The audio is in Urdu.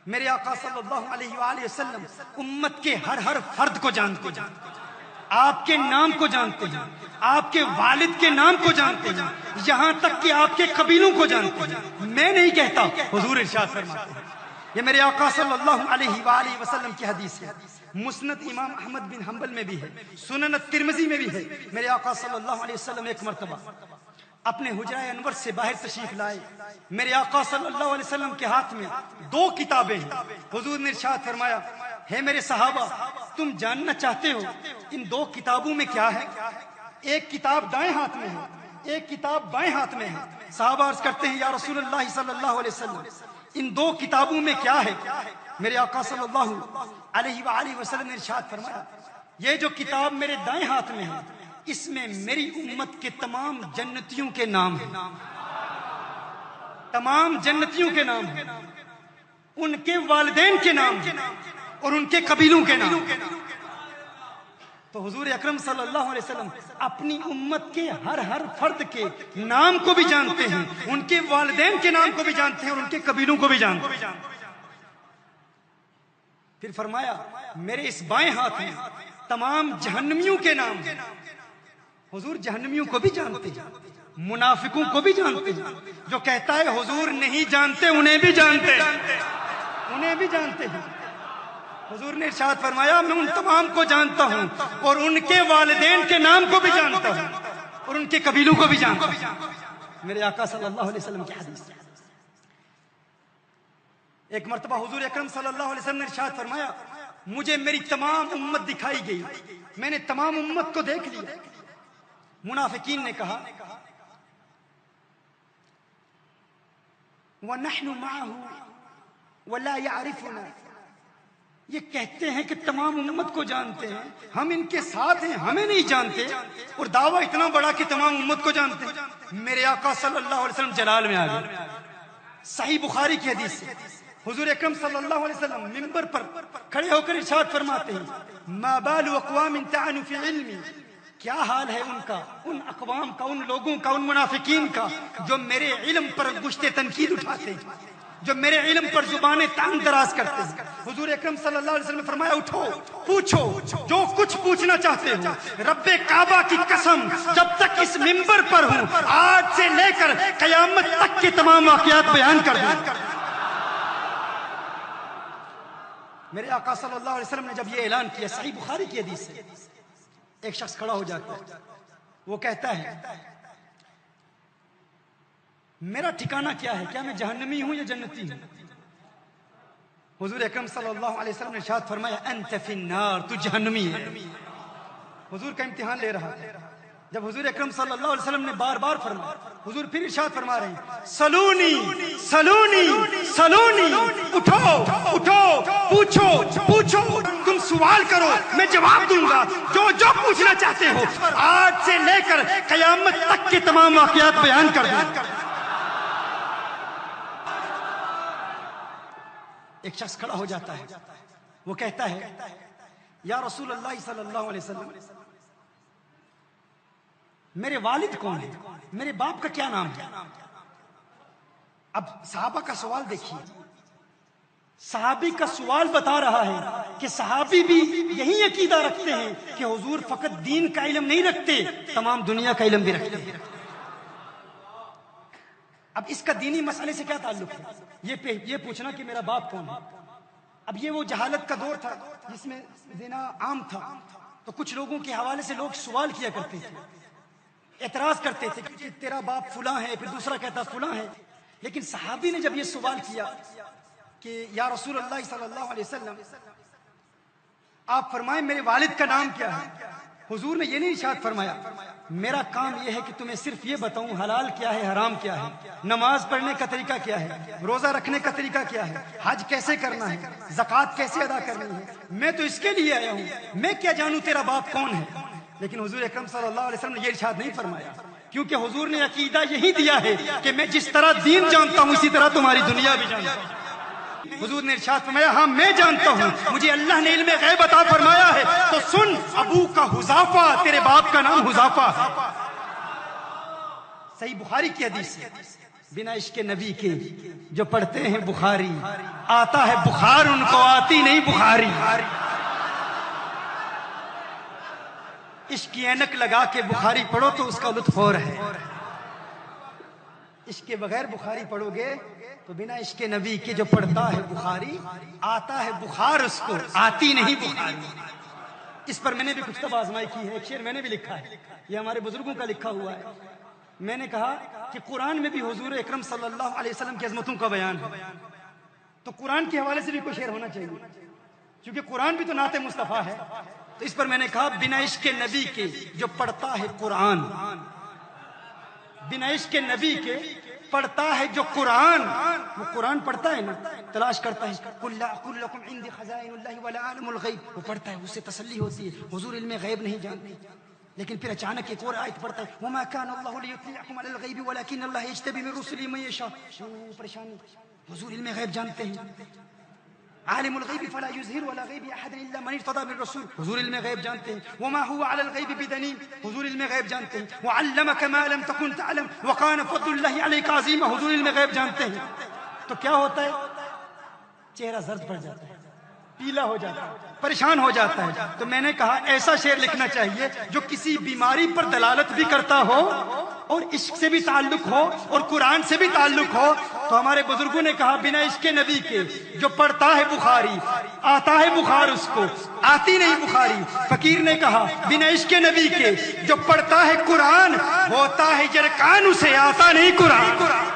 میرے آقا صلی اللہ علیہ وآلہ وسلم امت کے ہر فرد کو جانتے ہیں، آپ کے نام کو جانتے ہیں، آپ کے والد کے نام کو جانتے ہیں، یہاں تک کہ آپ کے قبیلوں کو جانتے ہیں۔ میں نہیں کہتا، حضور ارشاد فرماتے ہیں۔ یہ میرے آقا صلی اللہ علیہ وآلہ وسلم کی حدیث ہے، مسند امام احمد بن حنبل میں بھی ہے، سنن ترمذی میں بھی ہے۔ میرے آقا صلی اللہ علیہ وسلم ایک مرتبہ اپنے حجرہ انور سے باہر تشریف لائے، میرے آقا صلی اللہ علیہ وسلم کے ہاتھ میں 2 کتابیں ہیں۔ حضور نے ارشاد فرمایا، ہے میرے صحابہ، تم جاننا چاہتے ہو ان 2 کتابوں میں کیا ہے؟ ایک کتاب دائیں ہاتھ میں ہے، ایک کتاب بائیں ہاتھ میں ہے۔ صحابہ عرض کرتے ہیں، یا رسول اللہ صلی اللہ علیہ وسلم، ان 2 کتابوں میں کیا ہے؟ میرے آقا صلی اللہ علیہ وآلہ وسلم نے ارشاد فرمایا، یہ جو کتاب میرے دائیں ہاتھ میں ہے، اس میں میری امت کے تمام جنتیوں کے نام ہیں، تمام جنتیوں کے نام ہیں، ان کے والدین کے نام ہیں اور ان کے قبیلوں کے نام ہیں۔ تو حضور اکرم صلی اللہ علیہ وسلم اپنی امت کے ہر فرد کے نام کو بھی جانتے ہیں، ان کے والدین کے نام کو بھی جانتے ہیں اور ان کے قبیلوں کو بھی جانتے ہیں۔ پھر فرمایا، میرے اس بائیں ہاتھ میں تمام جہنمیوں کے نام ہیں۔ حضور جہنمیوں کو بھی جانتے ہیں، منافقوں کو بھی جانتے ہیں۔ جو کہتا ہے حضور نہیں جانتے، انہیں بھی جانتے ہیں، انہیں بھی جانتے ہیں۔ حضور نے ارشاد فرمایا، میں ان تمام کو جانتا ہوں اور ان کے والدین کے نام کو بھی جانتا ہوں اور ان کے قبیلوں کو بھی جانتا ہوں۔ میرے آقا صلی اللہ علیہ وسلم کی حدیث۔ ایک مرتبہ حضور اکرم صلی اللہ علیہ وسلم نے ارشاد فرمایا، مجھے میری تمام امت دکھائی گئی، میں نے تمام امت کو دیکھ لیا۔ منافقین نے کہا، وَنَحْنُ مَعَهُ وَلَا يَعْرِفُنَا، یہ کہتے ہیں کہ تمام امت کو جانتے ہیں، ہم ان کے ساتھ ہیں، ہمیں نہیں جانتے، اور دعویٰ اتنا بڑا کہ تمام امت کو جانتے ہیں۔ میرے آقا صلی اللہ علیہ وسلم جلال میں آ گئے۔ صحیح بخاری کی حدیث ہے، حضور اکرم صلی اللہ علیہ وسلم منبر پر کھڑے ہو کر ارشاد فرماتے ہیں، ما بال اقوام طعنوا فی علمی، کیا حال ہے ان کا، ان اقوام کا، ان لوگوں کا، ان منافقین کا جو میرے علم پر انگشت تنقید اٹھاتے ہیں، جو میرے علم پر زبانیں تان دراز کرتے ہیں۔ حضور اکرم صلی اللہ علیہ وسلم نے فرمایا، اٹھو پوچھو جو کچھ پوچھنا چاہتے ہو، رب کعبہ کی قسم جب تک اس منبر پر ہوں، آج سے لے کر قیامت تک کے تمام واقعات بیان کر دوں۔ میرے آقا صلی اللہ علیہ وسلم نے جب یہ اعلان کیا، صحیح بخاری کی حدیث ہے، ایک شخص کھڑا ہو جاتا ہے، وہ کہتا ہے، میرا ٹھکانہ کیا ہے، کیا میں جہنمی ہوں یا جنتی ہوں؟ حضور اکرم صلی اللہ علیہ وسلم نے ارشاد فرمایا، انت فی النار، تو جہنمی ہے۔ حضور کا امتحان لے رہا ہے۔ جب حضور اکرم صلی اللہ علیہ وسلم نے بار بار فرمایا، حضور پھر ارشاد فرما رہے ہیں، سلونی سلونی سلونی، اٹھو اٹھو پوچھو پوچھو، تم سوال کرو میں جواب دوں گا، جو جو پوچھنا چاہتے ہو، آج سے لے کر قیامت تک کے تمام واقعات بیان کر دوں۔ ایک شخص کھڑا ہو جاتا ہے، وہ کہتا ہے، یا رسول اللہ صلی اللہ علیہ وسلم، میرے والد کون ہیں، میرے باپ کا کیا نام ہے؟ اب صحابہ کا سوال دیکھیے، صحابی کا سوال بتا رہا ہے کہ صحابی بھی یہی عقیدہ رکھتے ہیں کہ حضور فقط دین کا علم نہیں رکھتے، تمام دنیا کا علم بھی رکھتے ہیں۔ اب اس کا دینی مسئلے سے کیا تعلق ہے؟ یہ پوچھنا کہ میرا باپ کون ہے۔ اب یہ وہ جہالت کا دور تھا جس میں زنا عام تھا، تو کچھ لوگوں کے حوالے سے لوگ سوال کیا کرتے تھے، اعتراض کرتے تھے کہ تیرا باپ فلاں ہے، پھر دوسرا کہتا فلاں ہے۔ لیکن صحابی نے جب یہ سوال کیا کہ یا رسول اللہ صلی اللہ علیہ وسلم، آپ فرمائیں میرے والد کا نام کیا ہے، حضور نے یہ نہیں ارشاد فرمایا، میرا کام یہ ہے کہ تمہیں صرف یہ بتاؤں حلال کیا ہے، حرام کیا ہے، نماز پڑھنے کا طریقہ کیا ہے، روزہ رکھنے کا طریقہ کیا ہے، حج کیسے کرنا ہے، زکوٰۃ کیسے ادا کرنی ہے، میں تو اس کے لیے آیا ہوں، میں کیا جانوں تیرا باپ کون ہے۔ لیکن حضور اکرم صلی اللہ علیہ وسلم نے یہ ارشاد نہیں فرمایا، کیونکہ حضور نے عقیدہ یہی دیا ہے کہ میں جس طرح دین جانتا ہوں اسی طرح تمہاری دنیا بھی جانتا ہوں۔ حضور نے ارشاد فرمایا، ہاں میں جانتا ہوں، مجھے اللہ نے علم غیب عطا فرمایا ہے، تو سن، ابو کا حذافہ، تیرے باپ کا نام حذافہ ہے۔ صحیح بخاری کی حدیث ہے، بنا عشق نبی کے جو پڑھتے ہیں بخاری آتا ہے بخار ان کو آتی نہیں بخاری. عشق کی اینک لگا کے بخاری پڑھو تو اس کا لطف اور ہے. عشق کے بغیر بخاری پڑھو گے تو بنا عشق نبی کے جو پڑھتا ہے بخاری آتا ہے بخار اس کو آتی نہیں بخاری. اس پر میں نے بھی کچھ تب آزمائی کی ہے. ایک شعر میں نے بھی لکھا ہے, یہ ہمارے بزرگوں کا لکھا ہوا ہے. میں نے کہا کہ قرآن میں بھی حضور اکرم صلی اللہ علیہ وسلم کی عظمتوں کا بیان ہے, تو قرآن کے حوالے سے بھی کوئی شعر ہونا چاہیے, کیونکہ قرآن بھی تو نعت مصطفیٰ ہے. تو اس پر میں نے کہا بنا عشق نبی کے جو پڑھتا ہے قرآن, بنا عشق نبی کے پڑھتا ہے جو قرآن, وہ قرآن پڑھتا ہے نا, تلاش کرتا ہے قل لا اقول لكم عندي خزائن الله ولا اعلم الغیب, وہ پڑھتا ہے, اس سے تسلی ہوتی ہے. حضور علم غیب نہیں جانتے, لیکن پھر اچانک ایک اور آیت پڑھتا ہے وما كان الله ليطلعكم على الغیب ولكن الله يجتبي من رسله من يشاء. پریشانی, حضور علم غیب جانتے ہیں. عالم الغیب فلا یظہر ولا غیب احد الا من ارتضى من رسول, حضور علم غیب جانتے ہیں. وما هو على الغیب بدنین, حضور علم غیب جانتے ہیں. وعلمك ما لم تكن تعلم وكان فضل الله عليك عظیما, حضور علم غیب جانتے ہیں. تو کیا ہوتا ہے, چہرہ زرد پڑ جاتا ہے, پیلا ہو جاتا ہے, پریشان ہو جاتا ہے. تو میں نے کہا ایسا شعر لکھنا چاہیے جو کسی بیماری پر دلالت بھی کرتا ہو اور عشق سے بھی تعلق ہو اور قرآن سے بھی تعلق ہو. تو ہمارے بزرگوں نے کہا بنا عشق نبی کے جو پڑھتا ہے بخاری آتا ہے بخار اس کو آتی نہیں بخاری. فقیر نے کہا بنا عشق نبی کے جو پڑھتا ہے قرآن ہوتا ہے جرکان اسے آتا نہیں قرآن.